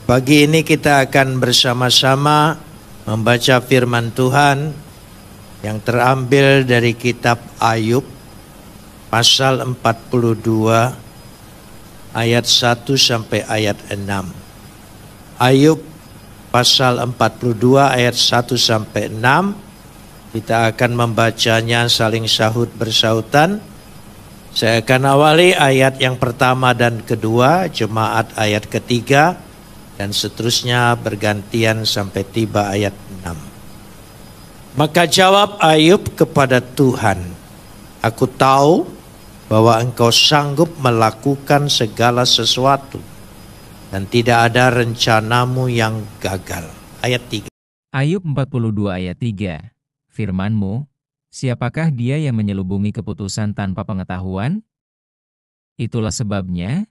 Pagi ini kita akan bersama-sama membaca firman Tuhan yang terambil dari kitab Ayub pasal 42 ayat 1 sampai ayat 6. Ayub pasal 42 ayat 1 sampai 6. Kita akan membacanya saling sahut bersautan. Saya akan awali ayat yang pertama dan kedua, jemaat ayat ketiga, dan seterusnya bergantian sampai tiba ayat 6. Maka jawab Ayub kepada Tuhan, "Aku tahu bahwa Engkau sanggup melakukan segala sesuatu, dan tidak ada rencanamu yang gagal." Ayat 3. Ayub 42 ayat 3. Firman-Mu, siapakah dia yang menyelubungi keputusan tanpa pengetahuan? Itulah sebabnya,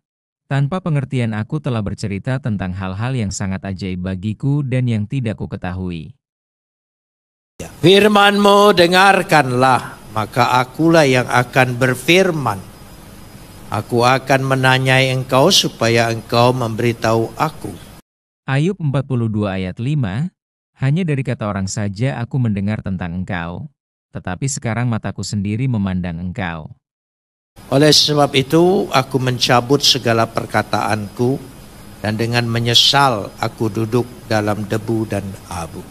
tanpa pengertian aku telah bercerita tentang hal-hal yang sangat ajaib bagiku dan yang tidak kuketahui. Firman-Mu dengarkanlah, maka akulah yang akan berfirman. Aku akan menanyai Engkau supaya Engkau memberitahu aku. Ayub 42 ayat 5, hanya dari kata orang saja aku mendengar tentang Engkau, tetapi sekarang mataku sendiri memandang Engkau. Oleh sebab itu aku mencabut segala perkataanku, dan dengan menyesal aku duduk dalam debu dan abu.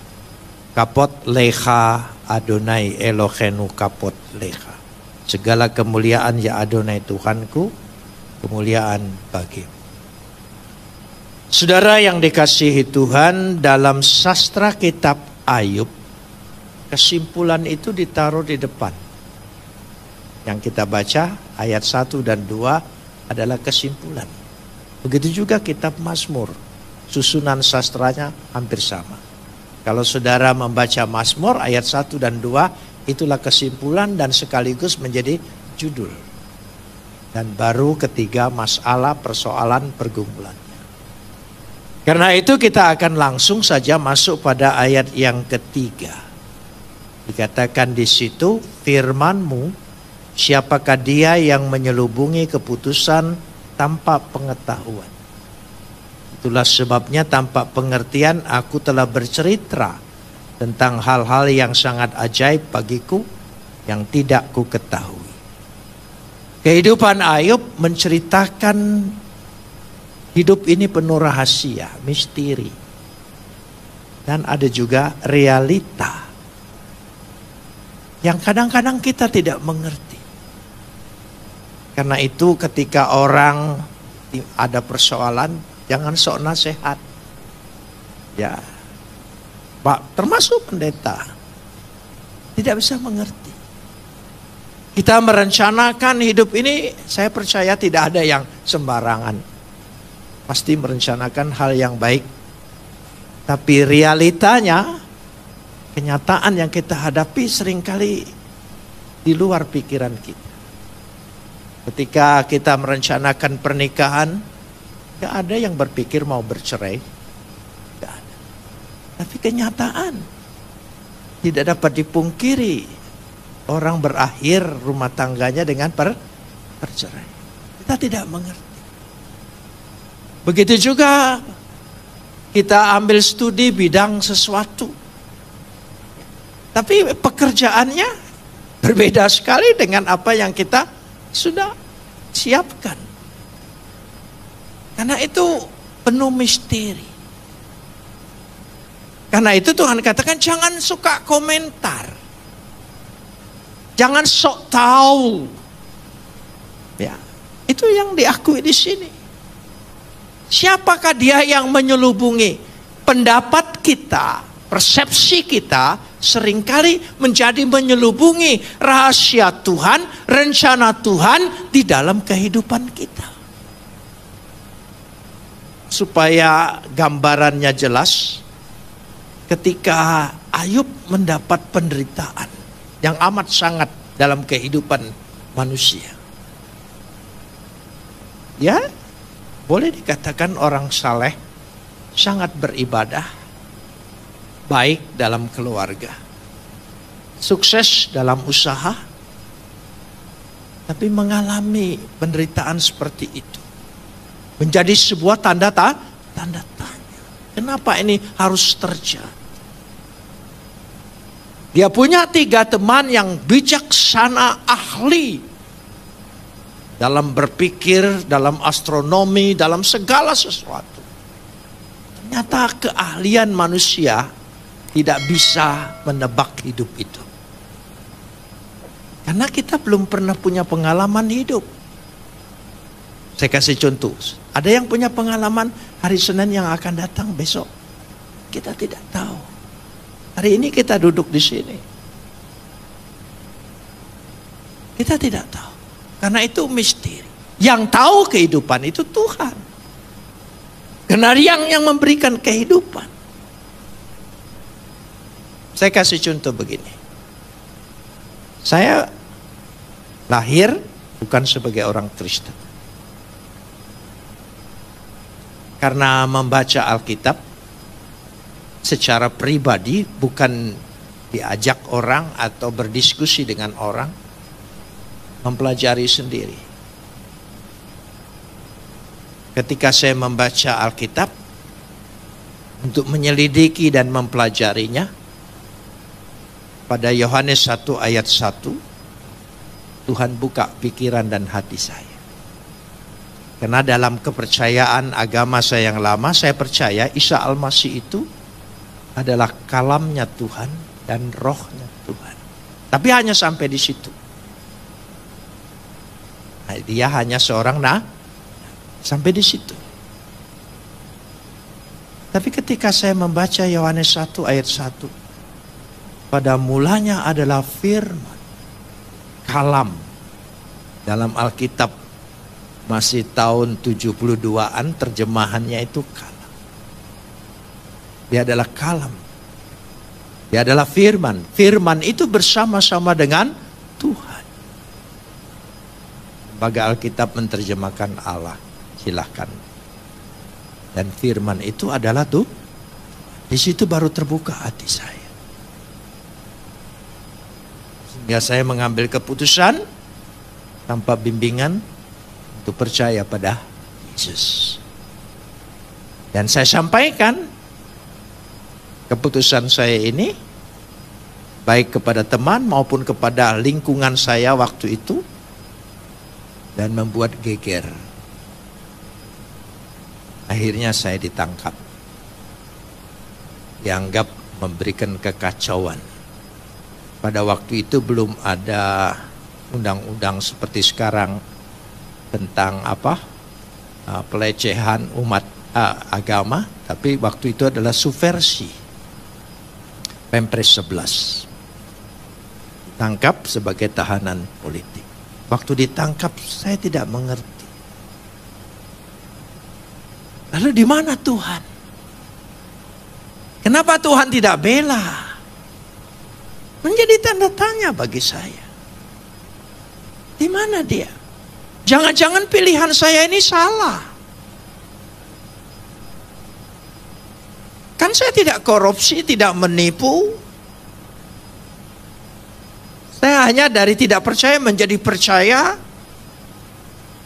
Kapot lecha Adonai Elohenu kapot lecha. Segala kemuliaan ya Adonai Tuhanku, kemuliaan bagimu. Saudara yang dikasihi Tuhan, dalam sastra kitab Ayub, kesimpulan itu ditaruh di depan. Yang kita baca ayat 1 dan 2 adalah kesimpulan. Begitu juga kitab Mazmur, susunan sastranya hampir sama. Kalau saudara membaca Mazmur ayat 1 dan 2, itulah kesimpulan dan sekaligus menjadi judul. Dan baru ketiga masalah, persoalan, pergumulannya. Karena itu kita akan langsung saja masuk pada ayat yang ketiga. Dikatakan di situ, firman-Mu, siapakah dia yang menyelubungi keputusan tanpa pengetahuan? Itulah sebabnya tanpa pengertian aku telah bercerita tentang hal-hal yang sangat ajaib bagiku yang tidak ku ketahui. Kehidupan Ayub menceritakan hidup ini penuh rahasia, misteri. Dan ada juga realita yang kadang-kadang kita tidak mengerti. Karena itu ketika orang ada persoalan, jangan sok nasihat. Ya, Pak, termasuk pendeta, tidak bisa mengerti. Kita merencanakan hidup ini, saya percaya tidak ada yang sembarangan. Pasti merencanakan hal yang baik. Tapi realitanya, kenyataan yang kita hadapi seringkali di luar pikiran kita. Ketika kita merencanakan pernikahan, gak ada yang berpikir mau bercerai. Gak ada. Tapi kenyataan tidak dapat dipungkiri. Orang berakhir rumah tangganya dengan bercerai. Kita tidak mengerti. Begitu juga kita ambil studi bidang sesuatu. Tapi pekerjaannya berbeda sekali dengan apa yang kita sudah siapkan. Karena itu penuh misteri. Karena itu Tuhan katakan jangan suka komentar. Jangan sok tahu. Ya, itu yang diakui di sini. Siapakah dia yang menyelubungi pendapat kita, persepsi kita seringkali menjadi menyelubungi rahasia Tuhan, rencana Tuhan di dalam kehidupan kita. Supaya gambarannya jelas, ketika Ayub mendapat penderitaan yang amat sangat dalam kehidupan manusia. Ya, boleh dikatakan orang saleh, sangat beribadah, baik dalam keluarga, sukses dalam usaha, tapi mengalami penderitaan seperti itu menjadi sebuah tanda tanya. Kenapa ini harus terjadi? Dia punya 3 teman yang bijaksana, ahli dalam berpikir, dalam astronomi, dalam segala sesuatu. Ternyata keahlian manusia tidak bisa menebak hidup itu. Karena kita belum pernah punya pengalaman hidup. Saya kasih contoh. Ada yang punya pengalaman hari Senin yang akan datang besok. Kita tidak tahu. Hari ini kita duduk di sini. Kita tidak tahu. Karena itu misteri. Yang tahu kehidupan itu Tuhan. Karena yang memberikan kehidupan. Saya kasih contoh begini. Saya lahir bukan sebagai orang Kristen. Karena membaca Alkitab secara pribadi, bukan diajak orang atau berdiskusi dengan orang, mempelajari sendiri. Ketika saya membaca Alkitab untuk menyelidiki dan mempelajarinya, pada Yohanes 1 ayat 1, Tuhan buka pikiran dan hati saya. Karena dalam kepercayaan agama saya yang lama, saya percaya Isa Al-Masih itu adalah kalamnya Tuhan dan rohnya Tuhan. Tapi hanya sampai di situ. Nah, dia hanya seorang sampai di situ. Tapi ketika saya membaca Yohanes 1 ayat 1, pada mulanya adalah firman, kalam. Dalam Alkitab masih tahun 72-an, terjemahannya itu kalam. Dia adalah kalam. Dia adalah firman. Firman itu bersama-sama dengan Tuhan. Lembaga Alkitab menerjemahkan Allah. Silahkan. Dan firman itu adalah tuh. Di situ baru terbuka hati saya. Sehingga saya mengambil keputusan tanpa bimbingan untuk percaya pada Yesus. Dan saya sampaikan keputusan saya ini baik kepada teman maupun kepada lingkungan saya waktu itu, dan membuat geger. Akhirnya saya ditangkap. Dianggap memberikan kekacauan. Pada waktu itu belum ada undang-undang seperti sekarang tentang pelecehan umat agama, tapi waktu itu adalah subversi. Pempres 11 tangkap sebagai tahanan politik. Waktu ditangkap saya tidak mengerti. Lalu di mana Tuhan? Kenapa Tuhan tidak bela? Menjadi tanda tanya bagi saya. Di mana dia? Jangan-jangan pilihan saya ini salah. Kan saya tidak korupsi, tidak menipu. Saya hanya dari tidak percaya menjadi percaya.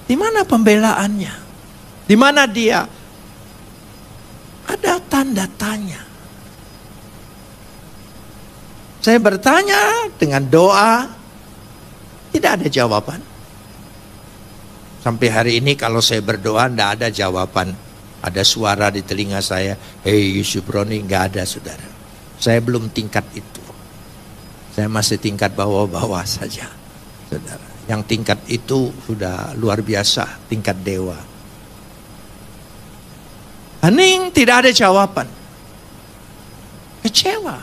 Di mana pembelaannya? Di mana dia? Ada tanda tanya. Saya bertanya dengan doa, tidak ada jawaban. Sampai hari ini kalau saya berdoa tidak ada jawaban. Ada suara di telinga saya, "Hei Yusuf Roni," nggak ada, saudara. Saya belum tingkat itu. Saya masih tingkat bawah-bawah saja, saudara. Yang tingkat itu sudah luar biasa, tingkat dewa. Hening, tidak ada jawaban. Kecewa.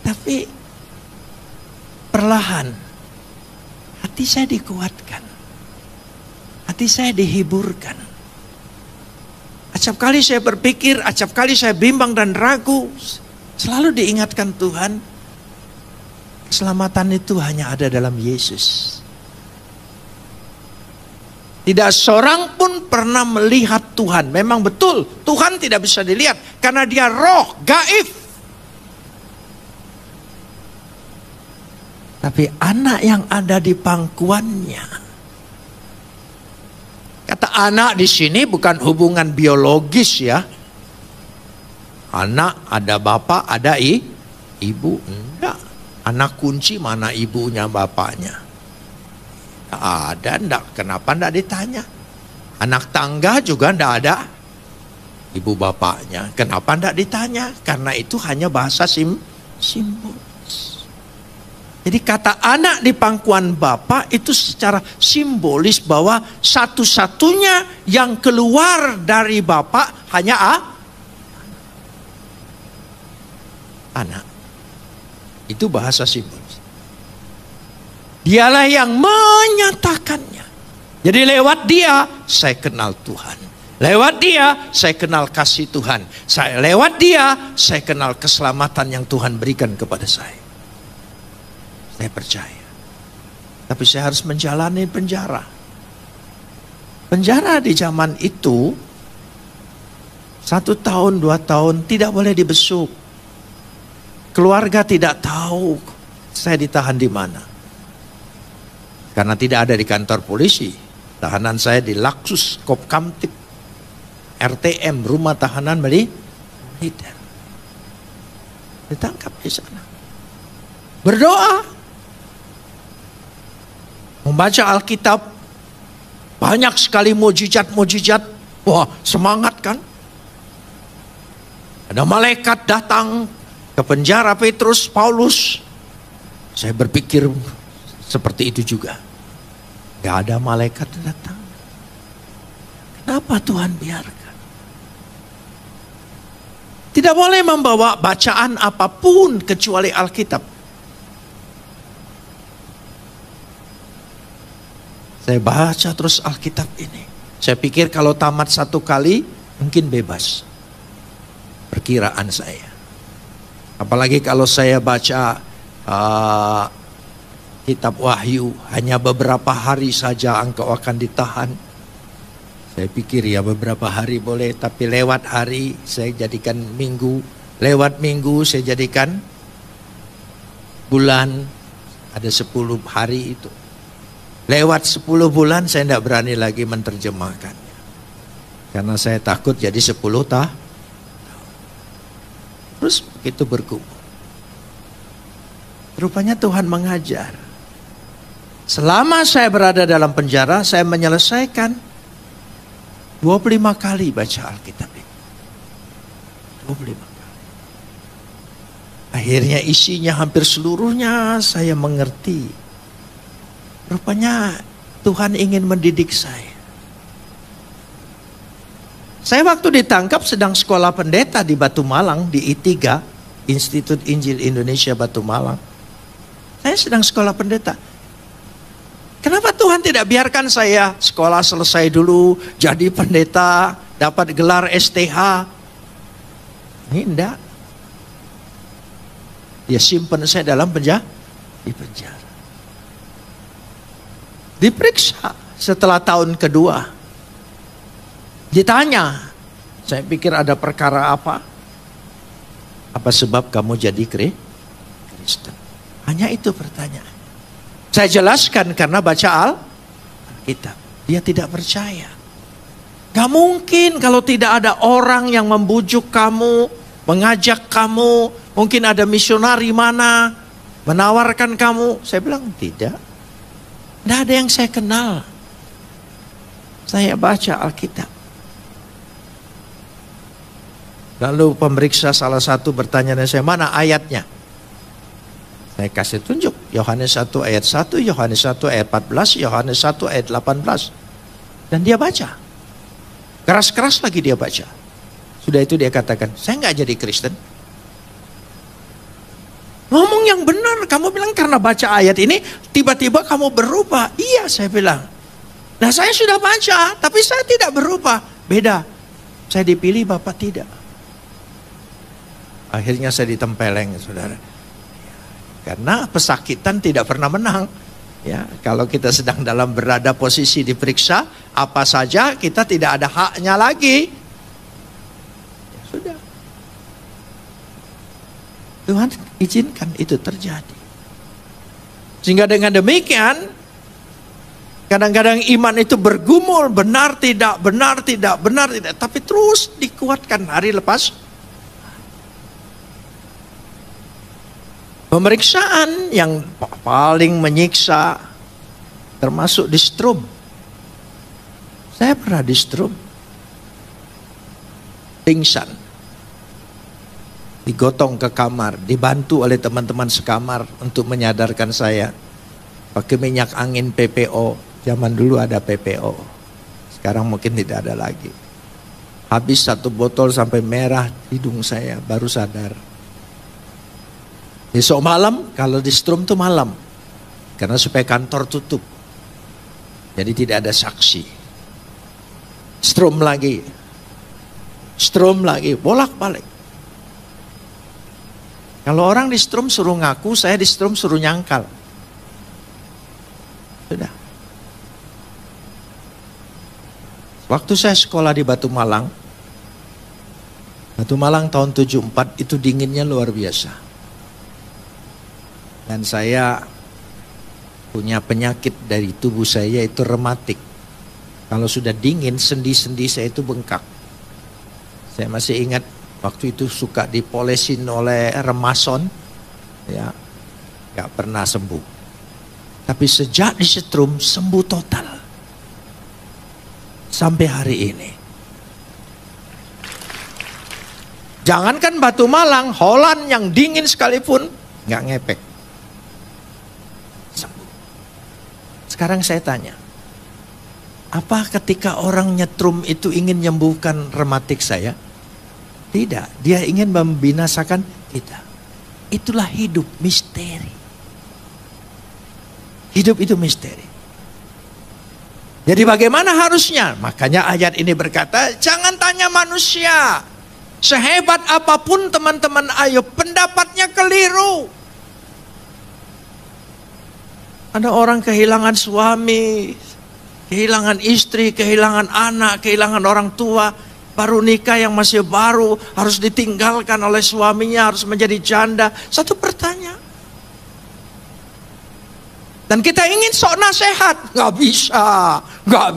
Tapi perlahan hati saya dikuatkan. Hati saya dihiburkan. Acap kali saya berpikir, acap kali saya bimbang dan ragu, selalu diingatkan Tuhan, keselamatan itu hanya ada dalam Yesus. Tidak seorang pun pernah melihat Tuhan. Memang betul, Tuhan tidak bisa dilihat karena dia roh, gaib. Tapi anak yang ada di pangkuannya, kata anak di sini bukan hubungan biologis ya. Anak ada bapak, ada ibu. Enggak. Anak kunci mana ibunya, bapaknya? Ada, enggak. Kenapa enggak ditanya? Anak tangga juga enggak ada ibu bapaknya. Kenapa enggak ditanya? Karena itu hanya bahasa simbol. Jadi kata anak di pangkuan bapak itu secara simbolis bahwa satu-satunya yang keluar dari bapak hanya anak. Itu bahasa simbolis. Dialah yang menyatakannya. Jadi lewat dia saya kenal Tuhan. Lewat dia saya kenal kasih Tuhan. Lewat dia saya kenal keselamatan yang Tuhan berikan kepada saya. Saya percaya. Tapi saya harus menjalani penjara. Penjara di zaman itu 1 tahun, 2 tahun tidak boleh dibesuk. Keluarga tidak tahu saya ditahan di mana. Karena tidak ada di kantor polisi. Tahanan saya di Laksus Kopkamtib RTM, rumah tahanan militer. Ditangkap di sana. Berdoa. Membaca Alkitab, banyak sekali mujizat-mujizat. Wah, semangat kan? Ada malaikat datang ke penjara Petrus, Paulus. Saya berpikir seperti itu juga. Gak ada malaikat datang. Kenapa Tuhan biarkan? Tidak boleh membawa bacaan apapun kecuali Alkitab. Saya baca terus Alkitab ini. Saya pikir kalau tamat 1 kali mungkin bebas. Perkiraan saya. Apalagi kalau saya baca kitab Wahyu hanya beberapa hari saja engkau akan ditahan. Saya pikir ya beberapa hari boleh, tapi lewat hari saya jadikan minggu. Lewat minggu saya jadikan bulan. Ada 10 hari itu. Lewat 10 bulan saya tidak berani lagi menerjemahkannya. Karena saya takut jadi 10 tahun. Terus begitu bergumul. Rupanya Tuhan mengajar. Selama saya berada dalam penjara, saya menyelesaikan 25 kali baca Alkitab ini. 25 kali. Akhirnya isinya hampir seluruhnya saya mengerti. Rupanya Tuhan ingin mendidik saya. Saya waktu ditangkap sedang sekolah pendeta di Batu Malang, di I3, Institut Injil Indonesia Batu Malang. Saya sedang sekolah pendeta. Kenapa Tuhan tidak biarkan saya sekolah selesai dulu, jadi pendeta, dapat gelar STH? Ini enggak. Dia simpan saya dalam penjara, di penjara. Diperiksa setelah tahun kedua. Ditanya, saya pikir ada perkara apa? Apa sebab kamu jadi Kristen? Hanya itu pertanyaan. Saya jelaskan karena baca Alkitab. Dia tidak percaya. Gak mungkin kalau tidak ada orang yang membujuk kamu, mengajak kamu, mungkin ada misionari mana, menawarkan kamu. Saya bilang tidak. Tidak ada yang saya kenal. Saya baca Alkitab. Lalu pemeriksa salah satu bertanya dengan saya, mana ayatnya? Saya kasih tunjuk. Yohanes 1 ayat 1, Yohanes 1 ayat 14, Yohanes 1 ayat 18. Dan dia baca. Keras-keras lagi dia baca. Sudah itu dia katakan, saya nggak jadi Kristen. Ngomong yang benar, kamu bilang karena baca ayat ini, tiba-tiba kamu berubah. Iya, saya bilang. Nah, saya sudah baca, tapi saya tidak berubah. Beda. Saya dipilih, Bapak tidak. Akhirnya saya ditempeleng, saudara. Karena pesakitan tidak pernah menang. Ya, kalau kita sedang dalam berada posisi diperiksa, apa saja kita tidak ada haknya lagi. Ya, sudah. Tuhan izinkan itu terjadi. Sehingga dengan demikian, Kadang-kadang iman itu bergumul, benar tidak, benar tidak, benar tidak. Tapi terus dikuatkan hari lepas. Pemeriksaan yang paling menyiksa, termasuk di strum. Saya pernah di strum. Pingsan. Digotong ke kamar, dibantu oleh teman-teman sekamar untuk menyadarkan saya. Pakai minyak angin PPO. Zaman dulu ada PPO, sekarang mungkin tidak ada lagi. Habis 1 botol sampai merah hidung saya, baru sadar. Besok malam, kalau di strum tuh malam, karena supaya kantor tutup, jadi tidak ada saksi. Strum lagi, bolak-balik. Kalau orang di strum suruh ngaku, saya di strum suruh nyangkal. Sudah. Waktu saya sekolah di Batu Malang tahun 74 itu dinginnya luar biasa. Dan saya punya penyakit dari tubuh saya yaitu rematik. Kalau sudah dingin, sendi-sendi saya itu bengkak. Saya masih ingat waktu itu suka dipolesin oleh remason, ya, gak pernah sembuh. Tapi sejak disetrum sembuh total. Sampai hari ini. Jangankan Batu Malang, Holland yang dingin sekalipun nggak ngepek. Sembuh. Sekarang saya tanya, apa ketika orang nyetrum itu ingin menyembuhkan rematik saya? Tidak, dia ingin membinasakan kita. Itulah hidup misteri. Hidup itu misteri. Jadi bagaimana harusnya? Makanya ayat ini berkata, jangan tanya manusia. Sehebat apapun teman-teman Ayub, pendapatnya keliru. Ada orang kehilangan suami, kehilangan istri, kehilangan anak, kehilangan orang tua. Baru nikah yang masih baru, harus ditinggalkan oleh suaminya, harus menjadi janda. Satu pertanyaan. Dan kita ingin sok nasihat, nggak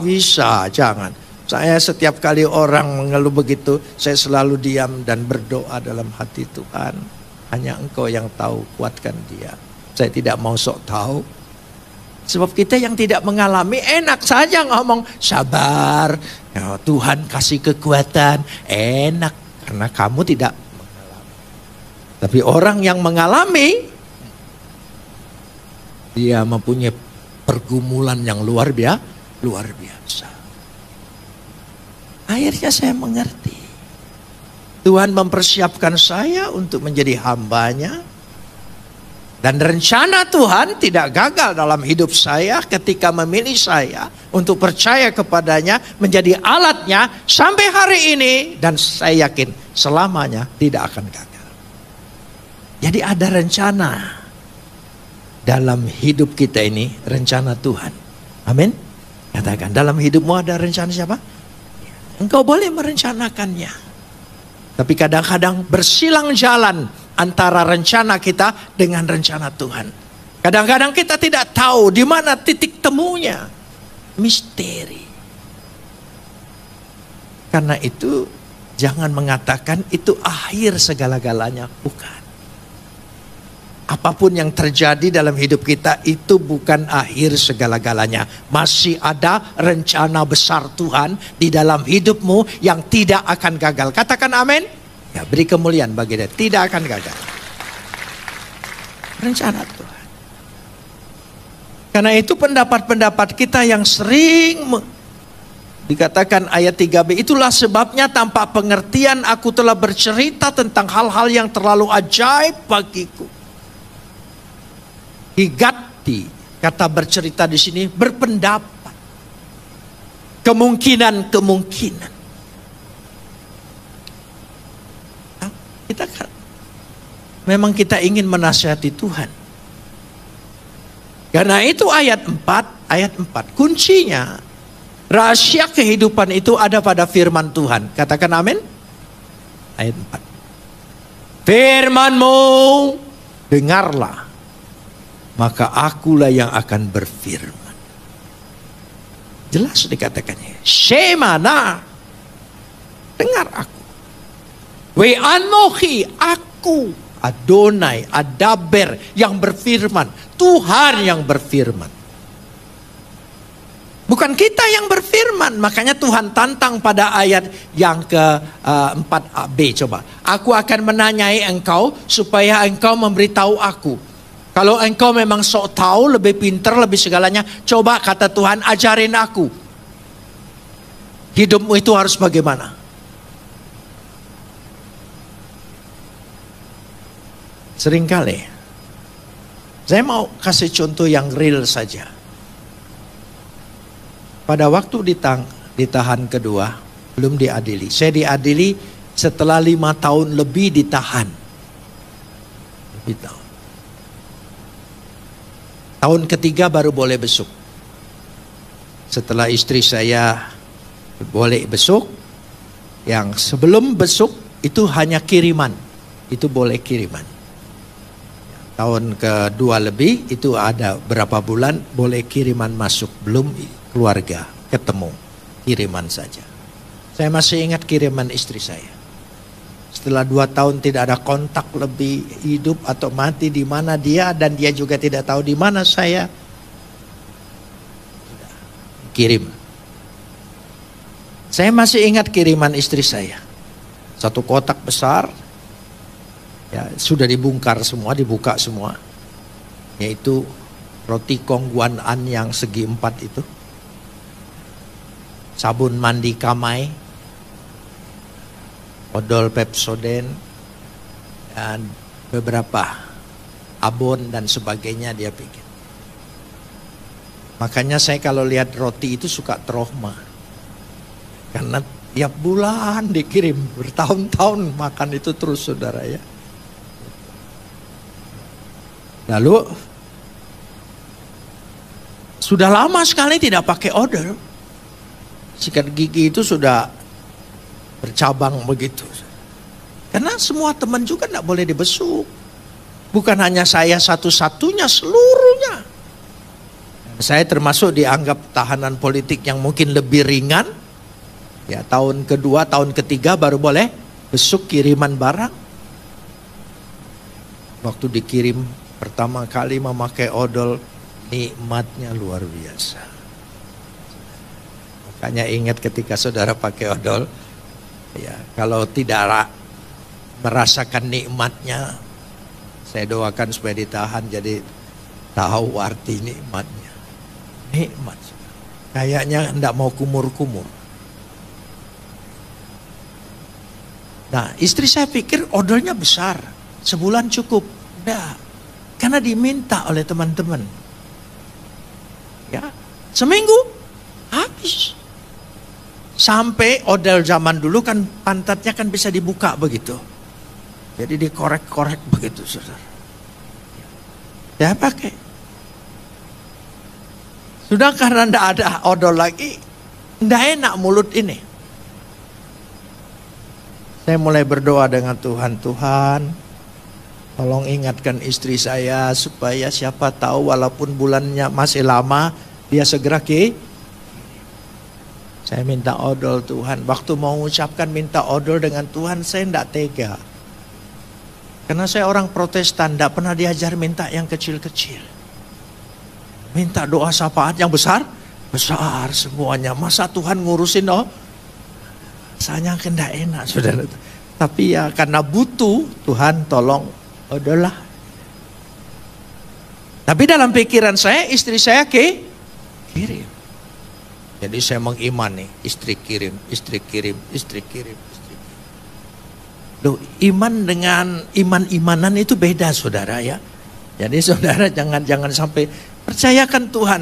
bisa, jangan. Saya setiap kali orang mengeluh begitu, saya selalu diam dan berdoa dalam hati, Tuhan, hanya Engkau yang tahu, kuatkan dia. Saya tidak mau sok tahu. Sebab kita yang tidak mengalami enak saja ngomong sabar, ya, Tuhan kasih kekuatan, enak karena kamu tidak mengalami. Tapi orang yang mengalami, dia mempunyai pergumulan yang luar biasa. Akhirnya saya mengerti. Tuhan mempersiapkan saya untuk menjadi hambanya. Dan rencana Tuhan tidak gagal dalam hidup saya ketika memilih saya untuk percaya kepadanya, menjadi alatnya sampai hari ini. Dan saya yakin selamanya tidak akan gagal. Jadi ada rencana. Dalam hidup kita ini rencana Tuhan. Amin. Katakan, dalam hidupmu ada rencana siapa? Engkau boleh merencanakannya. Tapi kadang-kadang bersilang jalan antara rencana kita dengan rencana Tuhan. Kadang-kadang kita tidak tahu di mana titik temunya. Misteri. Karena itu jangan mengatakan itu akhir segala-galanya. Bukan. Apapun yang terjadi dalam hidup kita itu bukan akhir segala-galanya. Masih ada rencana besar Tuhan di dalam hidupmu yang tidak akan gagal. Katakan amin. Ya, beri kemuliaan bagi dia. Tidak akan gagal. Rencana Tuhan. Karena itu pendapat-pendapat kita yang sering dikatakan ayat 3b, itulah sebabnya tanpa pengertian aku telah bercerita tentang hal-hal yang terlalu ajaib bagiku. Higati, kata bercerita di sini berpendapat. Kemungkinan-kemungkinan. Kita kan memang kita ingin menasihati Tuhan. Karena itu ayat 4 kuncinya rahasia kehidupan itu ada pada firman Tuhan. Katakan amin. Ayat 4. Firman-Mu dengarlah, maka akulah yang akan berfirman. Jelas dikatakannya. Shemana, dengar aku. We anochi, aku. Adonai, Adaber yang berfirman. Tuhan yang berfirman. Bukan kita yang berfirman. Makanya Tuhan tantang pada ayat yang ke-4b. Coba. Aku akan menanyai engkau supaya engkau memberitahu aku. Kalau engkau memang sok tahu, lebih pintar, lebih segalanya. Coba kata Tuhan, ajarin aku. Hidupmu itu harus bagaimana? Seringkali. Saya mau kasih contoh yang real saja. Pada waktu ditahan kedua, belum diadili. Saya diadili setelah 5 tahun lebih ditahan. Lebih tahun. Tahun ketiga baru boleh besuk. Setelah istri saya boleh besuk, yang sebelum besuk itu hanya kiriman. Itu boleh kiriman. Tahun kedua lebih itu ada berapa bulan boleh kiriman masuk. Belum keluarga ketemu, kiriman saja. Saya masih ingat kiriman istri saya. Setelah 2 tahun tidak ada kontak lebih, hidup atau mati, di mana dia, dan dia juga tidak tahu di mana saya. Kirim. Saya masih ingat kiriman istri saya. 1 kotak besar, ya, sudah dibongkar semua, dibuka semua. Yaitu roti Kong Guan An yang segi 4 itu. Sabun mandi Kamai, odol Pepsodent, dan beberapa abon dan sebagainya dia bikin. Makanya saya kalau lihat roti itu suka trauma. Karena tiap bulan dikirim, bertahun-tahun makan itu terus saudara ya. Lalu sudah lama sekali tidak pakai odol. Sikat gigi itu sudah bercabang begitu. Karena semua teman juga tidak boleh dibesuk. Bukan hanya saya satu-satunya, seluruhnya. Saya termasuk dianggap tahanan politik yang mungkin lebih ringan. Ya, tahun kedua, tahun ketiga baru boleh besuk kiriman barang. Waktu dikirim pertama kali memakai odol, nikmatnya luar biasa. Makanya ingat ketika saudara pakai odol, ya, kalau tidak merasakan nikmatnya, saya doakan supaya ditahan jadi tahu arti nikmatnya. Nikmat. Kayaknya tidak mau kumur-kumur. Nah, istri saya pikir odolnya besar, sebulan cukup. Tidak, karena diminta oleh teman-teman. Ya, seminggu habis. Sampai odol zaman dulu kan pantatnya kan bisa dibuka begitu. Jadi dikorek-korek begitu saudara. Ya pakai. Sudah karena tidak ada odol lagi, tidak enak mulut ini. Saya mulai berdoa dengan Tuhan. Tuhan, tolong ingatkan istri saya supaya siapa tahu walaupun bulannya masih lama, dia segera Saya minta odol Tuhan. Waktu mau mengucapkan minta odol dengan Tuhan, saya tidak tega. Karena saya orang Protestan, tidak pernah diajar minta yang kecil-kecil. Minta doa syafaat yang besar, besar semuanya. Masa Tuhan ngurusin rasanya kan tidak enak saudara. Tapi ya karena butuh, Tuhan tolong odol lah. Tapi dalam pikiran saya, istri saya kirim. Jadi saya mengimani, istri kirim, istri kirim, istri kirim, istri kirim. Loh, iman dengan iman-imanan itu beda saudara ya. Jadi saudara jangan sampai percayakan Tuhan.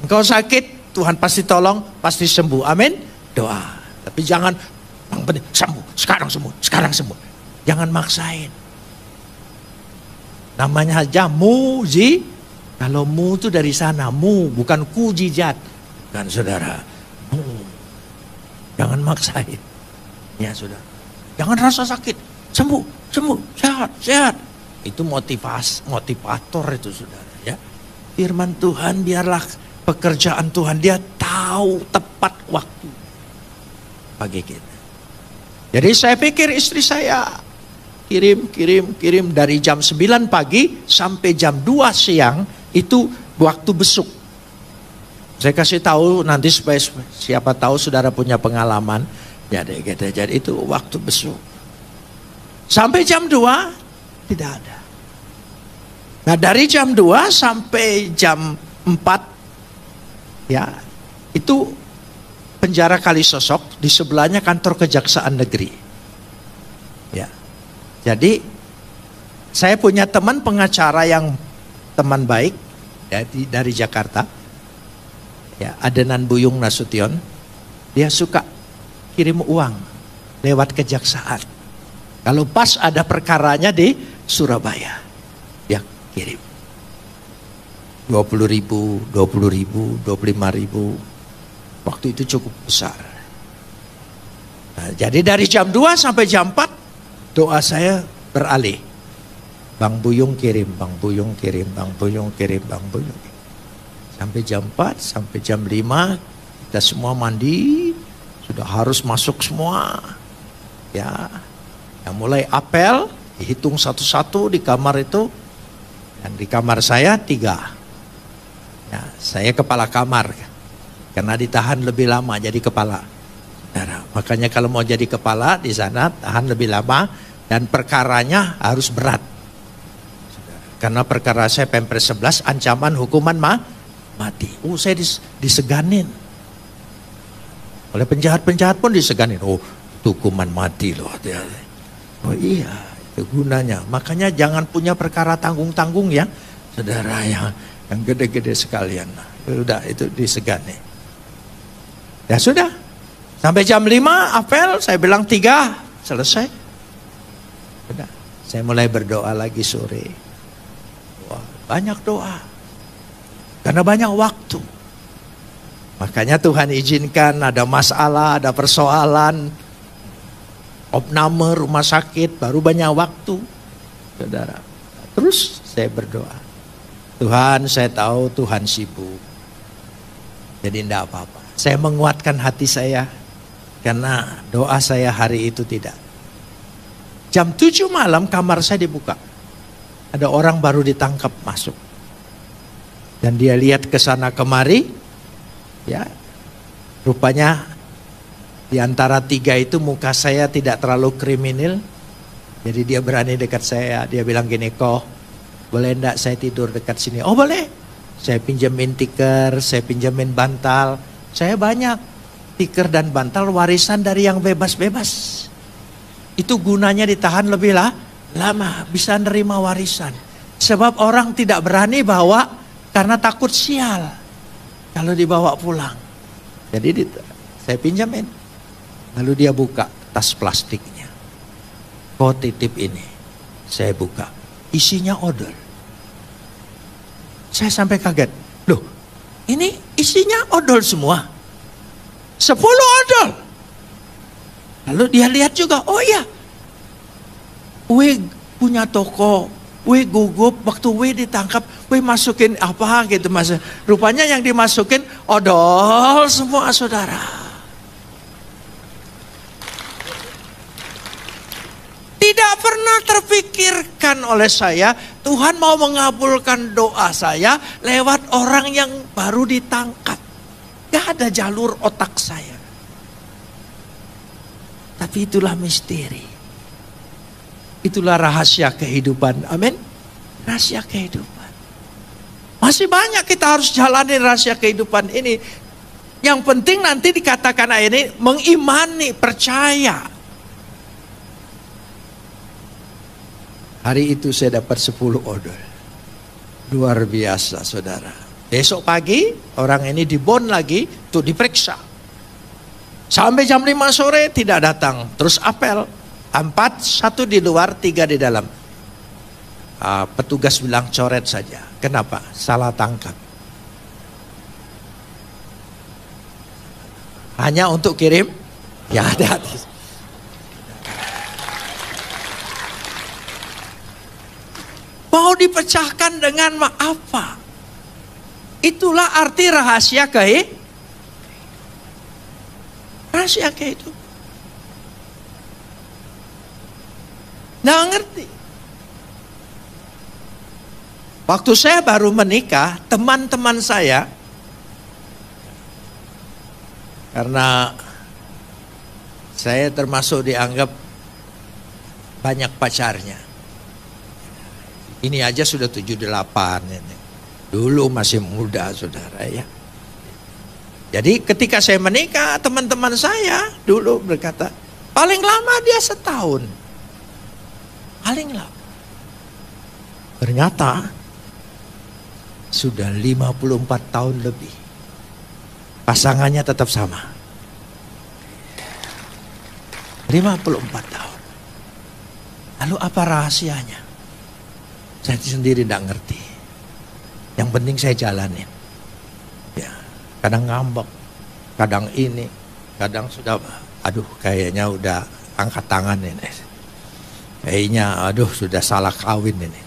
Engkau sakit, Tuhan pasti tolong, pasti sembuh. Amin. Doa. Tapi jangan sembuh, sekarang sembuh, sekarang sembuh. Jangan maksain. Namanya aja muji. Kalau mu itu dari sana, mu bukan kujijat. Kan saudara, jangan maksain, ya saudara. Jangan rasa sakit, sembuh, sehat. Itu motivator itu saudara ya. Firman Tuhan biarlah pekerjaan Tuhan. Dia tahu tepat waktu bagi kita. Jadi saya pikir istri saya kirim dari jam 9 pagi sampai jam 2 siang itu waktu besuk. Saya kasih tahu nanti supaya siapa tahu saudara punya pengalaman. Jadi itu waktu besuk. Sampai jam 2 tidak ada. Nah dari jam 2 sampai jam 4 ya itu penjara Kalisosok, di sebelahnya kantor Kejaksaan Negeri. Ya. Jadi saya punya teman pengacara yang teman baik ya, dari Jakarta. Ya, Adenan Buyung Nasution. Dia suka kirim uang lewat kejaksaan. Kalau pas ada perkaranya di Surabaya, dia kirim 20.000, 20.000, 25.000. Waktu itu cukup besar. Nah, jadi dari jam 2 sampai jam 4 doa saya beralih. Bang Buyung kirim, Bang Buyung kirim, Bang Buyung kirim, Bang Buyung kirim. Sampai jam 4, sampai jam 5 kita semua mandi, sudah harus masuk semua. Ya, yang mulai apel, dihitung satu-satu di kamar itu. Dan di kamar saya 3. Ya, saya kepala kamar. Karena ditahan lebih lama jadi kepala. Nah, makanya kalau mau jadi kepala di sana tahan lebih lama dan perkaranya harus berat. Karena perkara saya Pempres 11 ancaman hukuman mati. Saya diseganin. Oleh penjahat-penjahat pun diseganin. Itu hukuman mati loh. Oh iya, itu gunanya. Makanya jangan punya perkara tanggung-tanggung ya, saudara yang gede-gede sekalian. Udah itu disegani. Ya sudah, sampai jam 5 apel, saya bilang 3, selesai. Sudah, saya mulai berdoa lagi sore. Wah, banyak doa. Karena banyak waktu. Makanya Tuhan izinkan ada masalah, ada persoalan, opname, rumah sakit, baru banyak waktu. Saudara, terus saya berdoa. Tuhan, saya tahu Tuhan sibuk. Jadi tidak apa-apa. Saya menguatkan hati saya karena doa saya hari itu tidak. Jam 7 malam kamar saya dibuka. Ada orang baru ditangkap masuk. Dan dia lihat ke sana kemari. Ya. Rupanya di antara 3 itu muka saya tidak terlalu kriminal. Jadi dia berani dekat saya. Dia bilang gini, "Kok boleh enggak saya tidur dekat sini?" Oh boleh. Saya pinjamin tikar, saya pinjamin bantal. Saya banyak tikar dan bantal warisan dari yang bebas-bebas. Itu gunanya ditahan lebih lama, bisa nerima warisan. Sebab orang tidak berani bawa karena takut sial kalau dibawa pulang. Jadi saya pinjamin. Lalu dia buka tas plastiknya. Kau titip ini. Saya buka. Isinya odol. Saya sampai kaget. Loh, ini isinya odol semua. 10 odol. Lalu dia lihat juga, oh iya. We punya toko, we gugup, waktu we ditangkap, we masukin apa gitu mas. Rupanya yang dimasukin odol semua saudara. Tidak pernah terpikirkan oleh saya, Tuhan mau mengabulkan doa saya lewat orang yang baru ditangkap. Gak ada jalur otak saya. Tapi itulah misteri. Itulah rahasia kehidupan. Amin. Rahasia kehidupan. Masih banyak kita harus jalani rahasia kehidupan ini. Yang penting nanti dikatakan ayat ini mengimani, percaya. Hari itu saya dapat 10 odol. Luar biasa saudara. Besok pagi orang ini dibon lagi untuk diperiksa. Sampai jam 5 sore tidak datang. Terus apel. 4, 1 di luar, 3 di dalam. Petugas bilang coret saja. Kenapa? Salah tangkap. Hanya untuk kirim? Ya ada. Mau dipecahkan dengan apa? Itulah arti rahasia rahasia kehidupan. Nggak ngerti. Waktu saya baru menikah, teman-teman saya, karena saya termasuk dianggap banyak pacarnya. Ini aja sudah 78 ini. Dulu masih muda saudara ya. Jadi ketika saya menikah, teman-teman saya dulu berkata, paling lama dia setahun. Paling lama. Ternyata sudah 54 tahun lebih. Pasangannya tetap sama. 54 tahun. Lalu apa rahasianya? Saya sendiri tidak ngerti. Yang penting saya jalanin. Ya, kadang ngambek, kadang ini, kadang sudah, aduh kayaknya udah angkat tangan ini. Kayaknya aduh sudah salah kawin ini.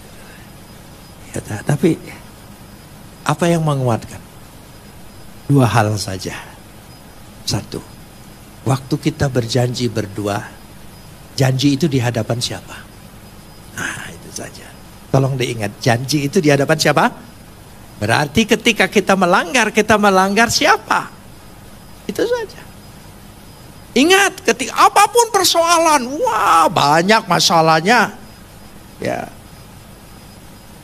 Ya, tapi apa yang menguatkan? Dua hal saja. Satu, waktu kita berjanji berdua, janji itu di hadapan siapa? Nah itu saja. Tolong diingat, janji itu di hadapan siapa? Berarti ketika kita melanggar siapa? Itu saja. Ingat, ketika apapun persoalan, wah banyak masalahnya. Ya.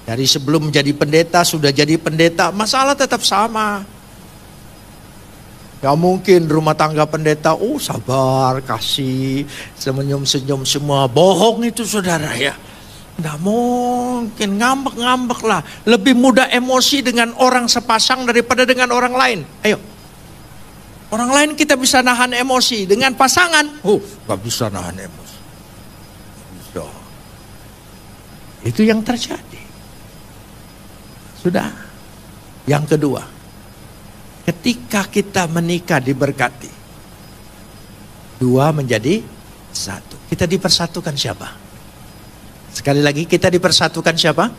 Dari sebelum menjadi pendeta, sudah jadi pendeta, masalah tetap sama. Gak mungkin rumah tangga pendeta, sabar, kasih, senyum-senyum semua. Bohong itu saudara ya. Gak mungkin, ngambek-ngambek lah. Lebih mudah emosi dengan orang sepasang daripada dengan orang lain. Ayo. Orang lain kita bisa nahan emosi. Dengan pasangan, gak bisa nahan emosi. Bisa. Itu yang terjadi. Sudah. Yang kedua, ketika kita menikah diberkati, dua menjadi satu. Kita dipersatukan siapa? Sekali lagi, kita dipersatukan siapa?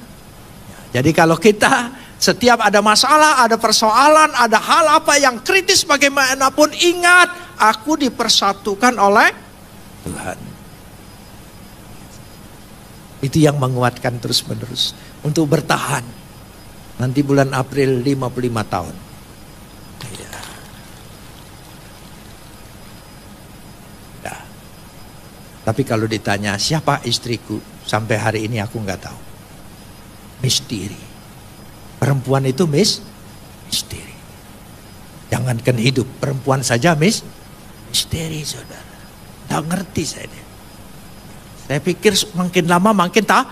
Jadi kalau kita setiap ada masalah, ada persoalan, ada hal apa yang kritis bagaimanapun, ingat, aku dipersatukan oleh Tuhan. Itu yang menguatkan terus menerus untuk bertahan. Nanti bulan April 55 tahun. Ya. Ya. Tapi kalau ditanya siapa istriku, sampai hari ini aku nggak tahu. Misteri. Perempuan itu misteri. Jangankan hidup, perempuan saja misteri saudara. Nggak ngerti saya deh. Saya pikir makin lama makin tahu.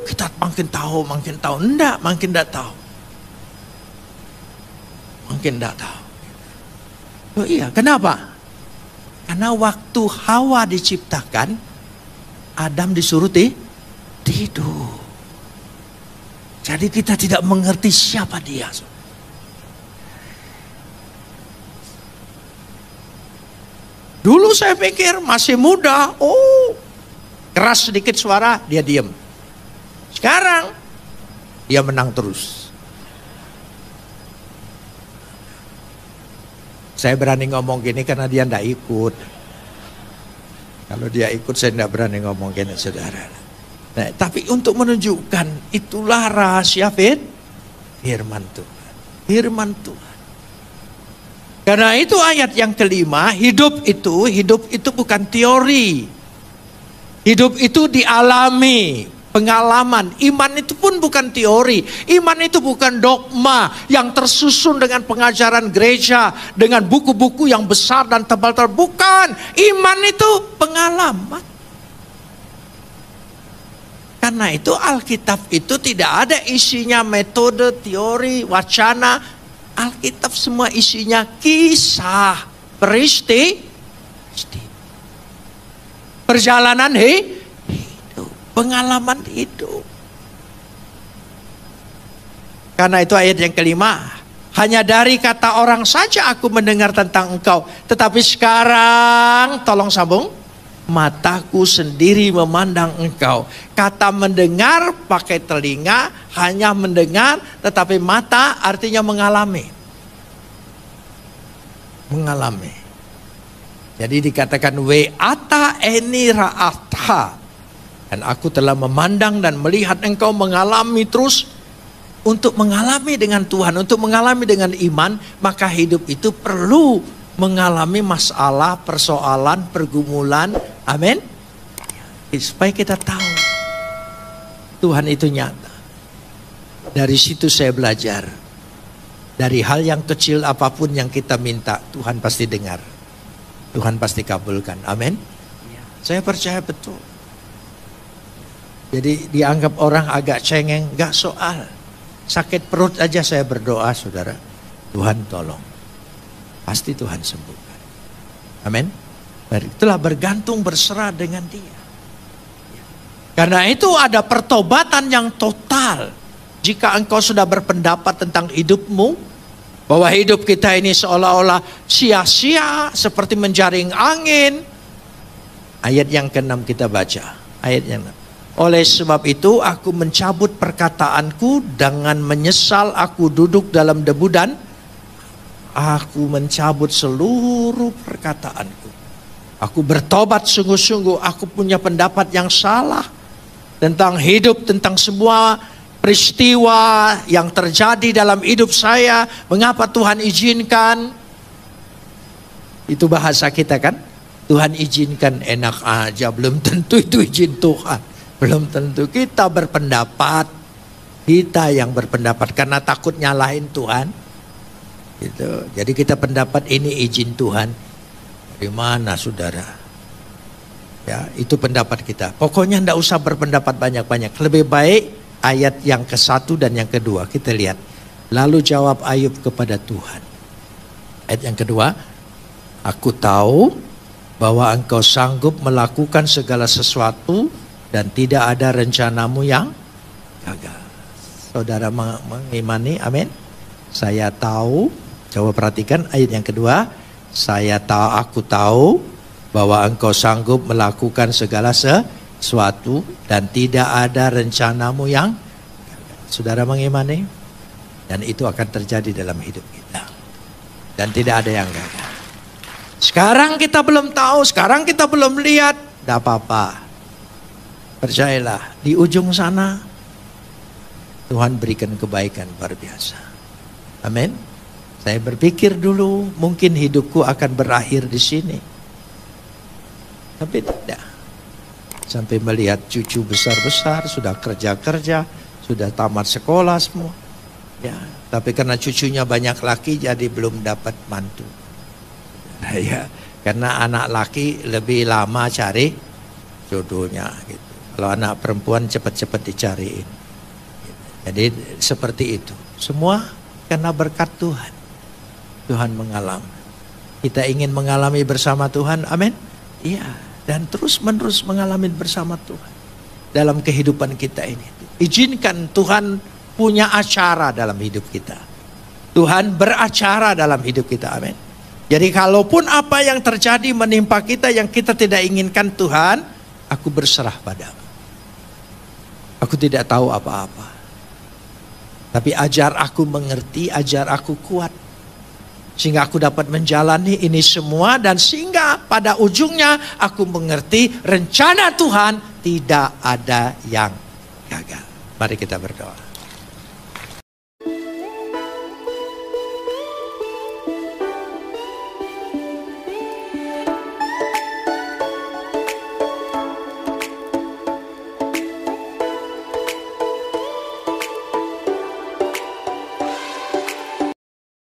Kita makin tahu. Enggak, makin enggak tahu. Makin enggak tahu. Oh iya, kenapa? Karena waktu Hawa diciptakan, Adam disuruh tidur. Jadi kita tidak mengerti siapa dia. Dulu saya pikir masih muda, keras sedikit suara, dia diam. Sekarang, dia menang terus. Saya berani ngomong gini karena dia tidak ikut. Kalau dia ikut, saya tidak berani ngomong gini, saudara. Nah, tapi untuk menunjukkan itulah rahasia firman Tuhan. Firman Tuhan. Karena itu ayat yang kelima, hidup itu bukan teori. Hidup itu dialami, pengalaman. Iman itu pun bukan teori. Iman itu bukan dogma yang tersusun dengan pengajaran gereja, dengan buku-buku yang besar dan tebal-tebal. Bukan. Iman itu pengalaman. Karena itu Alkitab itu tidak ada isinya metode, teori, wacana. Alkitab semua isinya kisah, peristiwa, perjalanan hidup, pengalaman hidup. Karena itu ayat yang kelima, hanya dari kata orang saja aku mendengar tentang engkau. Tetapi sekarang, tolong sambung, mataku sendiri memandang engkau. Kata mendengar pakai telinga, hanya mendengar, tetapi mata artinya mengalami. Mengalami. Jadi dikatakan we'ata eni ra'ata. Dan aku telah memandang dan melihat engkau mengalami terus. Untuk mengalami dengan Tuhan, untuk mengalami dengan iman, maka hidup itu perlu mengalami masalah, persoalan, pergumulan. Amin. Supaya kita tahu Tuhan itu nyata. Dari situ saya belajar. Dari hal yang kecil apapun yang kita minta, Tuhan pasti dengar. Tuhan pasti kabulkan. Amin. Saya percaya betul. Jadi dianggap orang agak cengeng, gak soal. Sakit perut aja saya berdoa, saudara. Tuhan tolong. Pasti Tuhan sembuhkan. Amin. Itulah bergantung, berserah dengan Dia. Karena itu ada pertobatan yang total. Jika engkau sudah berpendapat tentang hidupmu, bahwa hidup kita ini seolah-olah sia-sia, seperti menjaring angin. Ayat yang ke-6 kita baca. Ayat yang 6. Oleh sebab itu aku mencabut perkataanku, dengan menyesal aku duduk dalam debu dan aku mencabut seluruh perkataanku. Aku bertobat sungguh-sungguh, aku punya pendapat yang salah tentang hidup, tentang semua peristiwa yang terjadi dalam hidup saya. Mengapa Tuhan izinkan? Itu bahasa kita kan? Tuhan izinkan, enak aja, belum tentu itu izin Tuhan. Belum tentu. Kita berpendapat, kita yang berpendapat karena takut nyalahin Tuhan. Gitu. Jadi kita pendapat ini izin Tuhan. Dari mana saudara? Ya, itu pendapat kita. Pokoknya tidak usah berpendapat banyak-banyak. Lebih baik ayat yang ke-1 dan yang kedua. Kita lihat. Lalu jawab Ayub kepada Tuhan. Ayat yang kedua. Aku tahu bahwa engkau sanggup melakukan segala sesuatu dan tidak ada rencanamu yang gagal. Saudara mengimani, amin. Saya tahu, coba perhatikan ayat yang kedua. Aku tahu bahwa engkau sanggup melakukan segala sesuatu dan tidak ada rencanamu yang gagal. Saudara mengimani? Dan itu akan terjadi dalam hidup kita. Dan tidak ada yang gagal. Sekarang kita belum tahu, sekarang kita belum lihat, tidak apa-apa. Percayalah, di ujung sana Tuhan berikan kebaikan luar biasa. Amin. Saya berpikir dulu mungkin hidupku akan berakhir di sini. Tapi tidak. Sampai melihat cucu besar-besar, sudah kerja-kerja, sudah tamat sekolah semua. Ya, tapi karena cucunya banyak laki jadi belum dapat mantu. Ya, karena anak laki lebih lama cari jodohnya gitu. Kalau anak perempuan cepat-cepat dicariin. Jadi seperti itu. Semua karena berkat Tuhan. Tuhan mengalami. Kita ingin mengalami bersama Tuhan. Amin. Iya. Dan terus menerus mengalami bersama Tuhan. Dalam kehidupan kita ini. Izinkan Tuhan punya acara dalam hidup kita. Tuhan beracara dalam hidup kita. Amin. Jadi kalaupun apa yang terjadi menimpa kita yang kita tidak inginkan, Tuhan, aku berserah padamu. Aku tidak tahu apa-apa. Tapi ajar aku mengerti, ajar aku kuat. Sehingga aku dapat menjalani ini semua. Dan sehingga pada ujungnya aku mengerti rencana Tuhan tidak ada yang gagal. Mari kita berdoa.